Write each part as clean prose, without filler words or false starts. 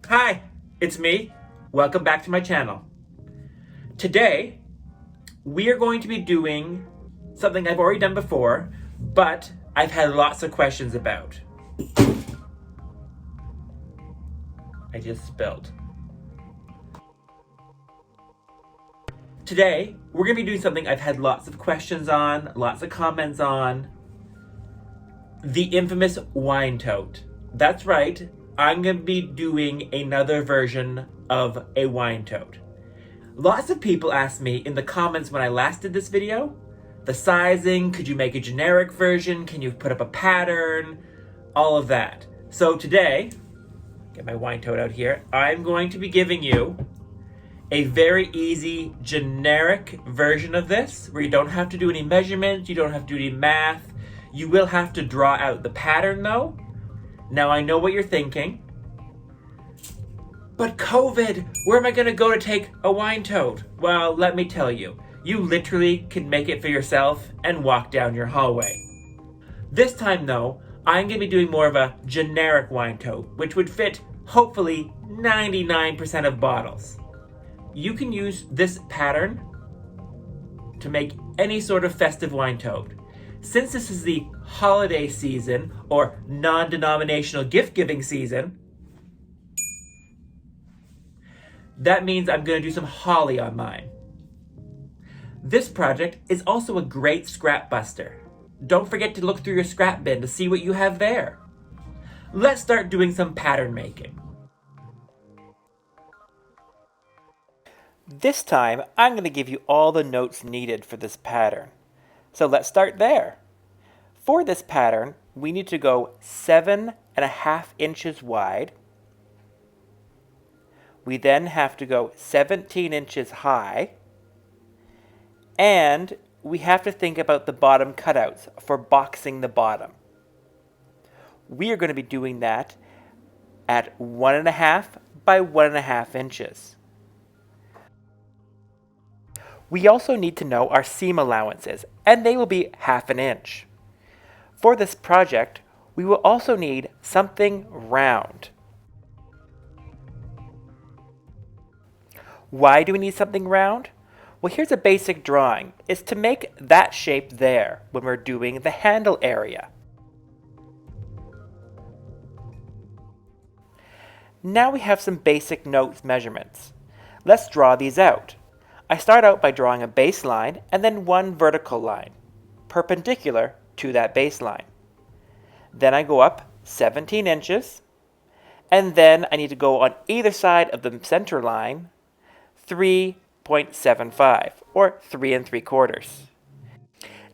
Hi, it's me. Welcome back to my channel. Today, we are going to be doing something I've already done before, but I've had lots of questions about. I just spilled. Today, we're going to be doing something I've had lots of questions on, lots of comments on. The infamous wine tote. That's right, I'm going to be doing another version of a wine tote. Lots of people asked me in the comments when I last did this video, the sizing, could you make a generic version, can you put up a pattern, all of that. So today, get my wine tote out here, I'm going to be giving you a very easy generic version of this, where you don't have to do any measurements, you don't have to do any math. You will have to draw out the pattern though. Now I know what you're thinking. But COVID, where am I gonna go to take a wine tote? Well, let me tell you, you literally can make it for yourself and walk down your hallway. This time though, I'm gonna be doing more of a generic wine tote, which would fit, hopefully, 99% of bottles. You can use this pattern to make any sort of festive wine tote. Since this is the holiday season, or non-denominational gift-giving season, that means I'm going to do some holly on mine. This project is also a great scrap buster. Don't forget to look through your scrap bin to see what you have there. Let's start doing some pattern making. This time, I'm going to give you all the notes needed for this pattern. So let's start there. For this pattern, we need to go 7.5 inches wide. We then have to go 17 inches high. And we have to think about the bottom cutouts for boxing the bottom. We are going to be doing that at 1.5 by 1.5 inches. We also need to know our seam allowances, and they will be 1/2 inch. For this project, we will also need something round. Why do we need something round? Well, here's a basic drawing. It's to make that shape there when we're doing the handle area. Now we have some basic notes measurements. Let's draw these out. I start out by drawing a baseline and then one vertical line, perpendicular to that baseline. Then I go up 17 inches, and then I need to go on either side of the center line 3.75, or 3 3/4.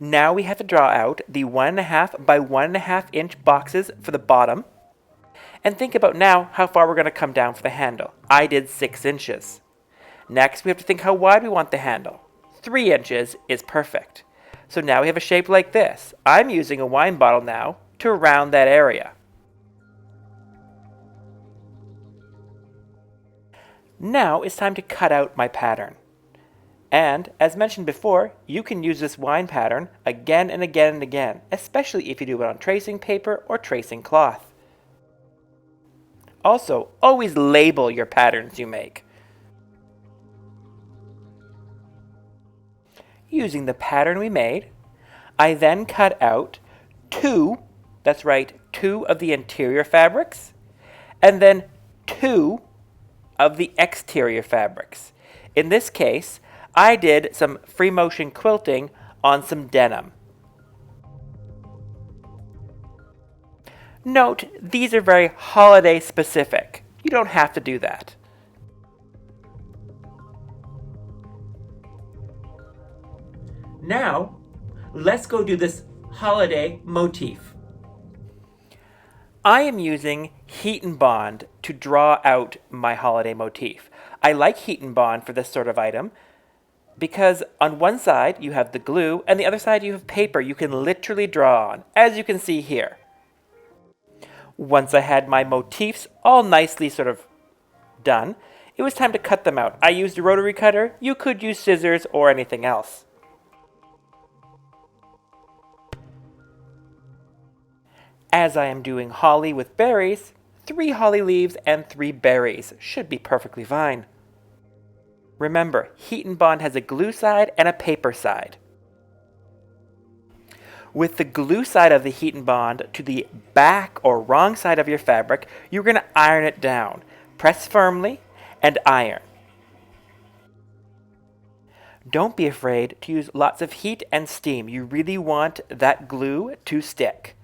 Now we have to draw out the 1.5 by 1.5 inch boxes for the bottom, and think about now how far we're going to come down for the handle. I did 6 inches. Next, we have to think how wide we want the handle. 3 inches is perfect. So now we have a shape like this. I'm using a wine bottle now to round that area. Now it's time to cut out my pattern. And, as mentioned before, you can use this wine pattern again and again and again, especially if you do it on tracing paper or tracing cloth. Also, always label your patterns you make. Using the pattern we made, I then cut out 2, that's right, 2 of the interior fabrics, and then 2 of the exterior fabrics. In this case, I did some free motion quilting on some denim. Note, these are very holiday specific. You don't have to do that. Now, let's go do this holiday motif. I am using Heat and Bond to draw out my holiday motif. I like Heat and Bond for this sort of item because on one side you have the glue and the other side you have paper you can literally draw on, as you can see here. Once I had my motifs all nicely sort of done, it was time to cut them out. I used a rotary cutter. You could use scissors or anything else. As I am doing holly with berries, 3 holly leaves and 3 berries should be perfectly fine. Remember, Heat and Bond has a glue side and a paper side. With the glue side of the Heat and Bond to the back or wrong side of your fabric, you're going to iron it down. Press firmly and iron. Don't be afraid to use lots of heat and steam. You really want that glue to stick.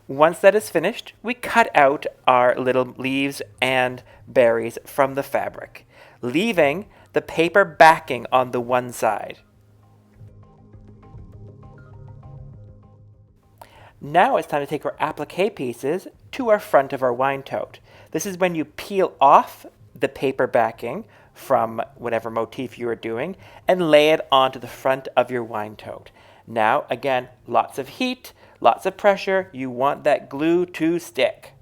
Once that is finished, we cut out our little leaves and berries from the fabric, leaving the paper backing on the one side. Now it's time to take our appliqué pieces to our front of our wine tote. This is when you peel off the paper backing from whatever motif you are doing and lay it onto the front of your wine tote. Now, again, lots of heat, lots of pressure. You want that glue to stick.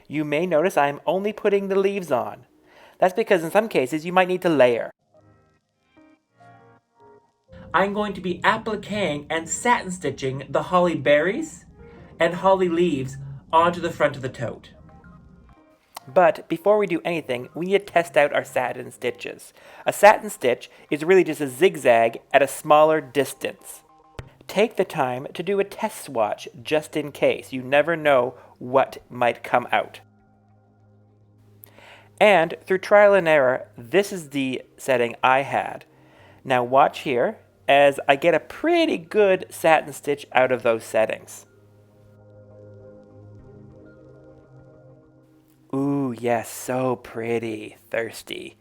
You may notice I'm only putting the leaves on. That's because in some cases you might need to layer. I'm going to be appliquing and satin stitching the holly berries and holly leaves onto the front of the tote. But before we do anything, we need to test out our satin stitches. A satin stitch is really just a zigzag at a smaller distance. Take the time to do a test swatch just in case. You never know what might come out. And through trial and error, this is the setting I had. Now watch here as I get a pretty good satin stitch out of those settings. Ooh, yes, so pretty, thirsty.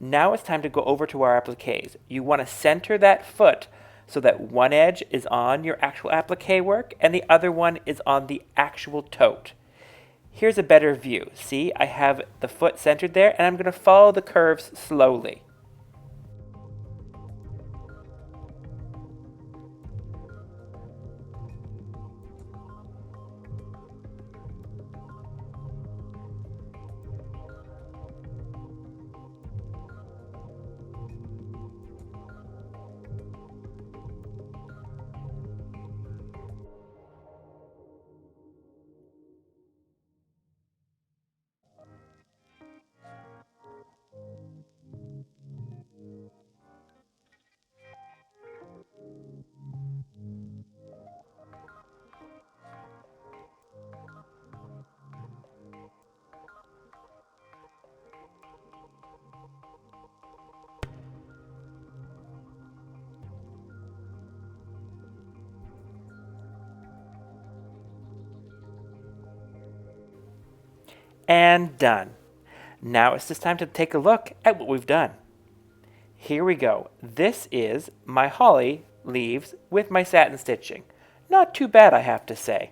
Now it's time to go over to our appliques. You want to center that foot so that one edge is on your actual applique work and the other one is on the actual tote. Here's a better view. See, I have the foot centered there and I'm going to follow the curves slowly. And done. Now it's just time to take a look at what we've done. Here we go. This is my holly leaves with my satin stitching. Not too bad, I have to say.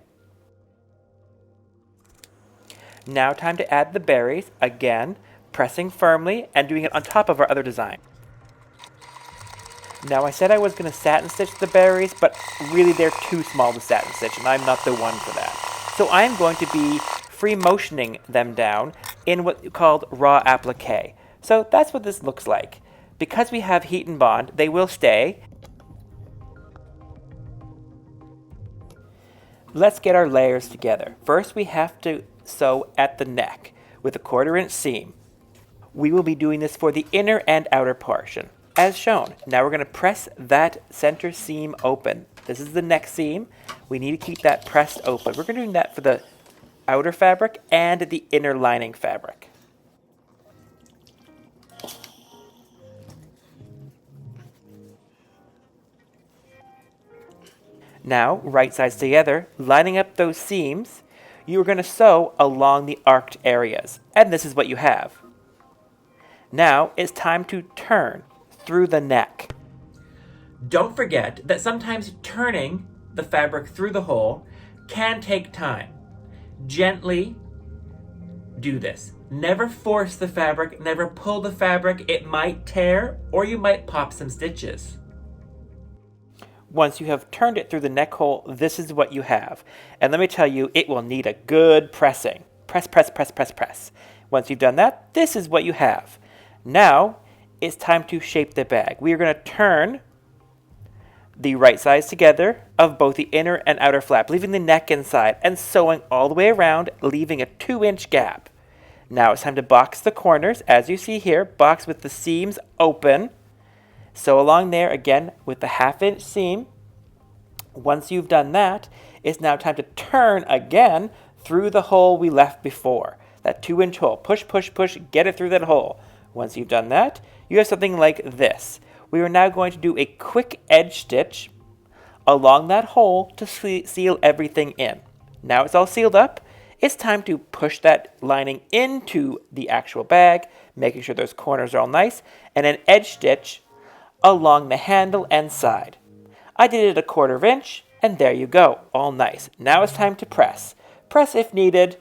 Now time to add the berries, again, pressing firmly and doing it on top of our other design. Now I said I was going to satin stitch the berries, but really they're too small to satin stitch and I'm not the one for that. So I'm going to be free motioning them down in what you called raw applique. So that's what this looks like. Because we have heat and bond, they will stay. Let's get our layers together. First we have to sew at the neck with a 1/4 inch seam. We will be doing this for the inner and outer portion, as shown. Now we're going to press that center seam open. This is the neck seam. We need to keep that pressed open. We're going to do that for the outer fabric and the inner lining fabric. Now, right sides together, lining up those seams, you're going to sew along the arced areas. And this is what you have. Now, it's time to turn through the neck. Don't forget that sometimes turning the fabric through the hole can take time. Gently do this. Never force the fabric, never pull the fabric. It might tear or you might pop some stitches. Once you have turned it through the neck hole, this is what you have. And let me tell you, it will need a good pressing. Press, press, press, press, press. Once you've done that, this is what you have. Now, it's time to shape the bag. We are going to turn the right sides together of both the inner and outer flap, leaving the neck inside and sewing all the way around, leaving a 2-inch gap. Now it's time to box the corners, as you see here, box with the seams open. Sew along there again with the 1/2-inch seam. Once you've done that, it's now time to turn again through the hole we left before. That 2-inch hole. Push, push, push, get it through that hole. Once you've done that, you have something like this. We are now going to do a quick edge stitch along that hole to seal everything in. Now it's all sealed up. It's time to push that lining into the actual bag, making sure those corners are all nice, and an edge stitch along the handle and side. I did it a 1/4 inch, and there you go, all nice. Now it's time to press. Press if needed,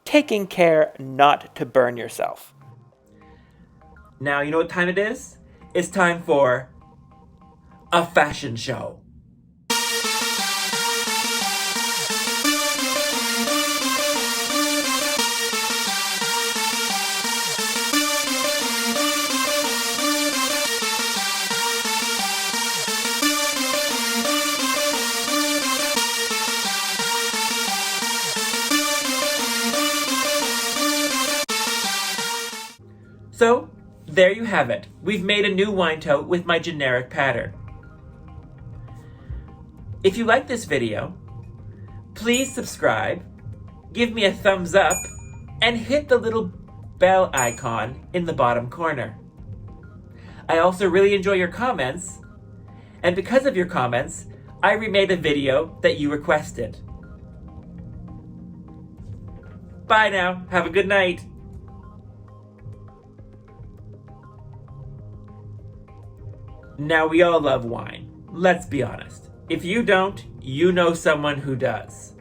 taking care not to burn yourself. Now you know what time it is? It's time for a fashion show. So, there you have it. We've made a new wine tote with my generic pattern. If you like this video, please subscribe, give me a thumbs up, and hit the little bell icon in the bottom corner. I also really enjoy your comments, and because of your comments, I remade a video that you requested. Bye now. Have a good night. Now we all love wine. Let's be honest. If you don't, you know someone who does.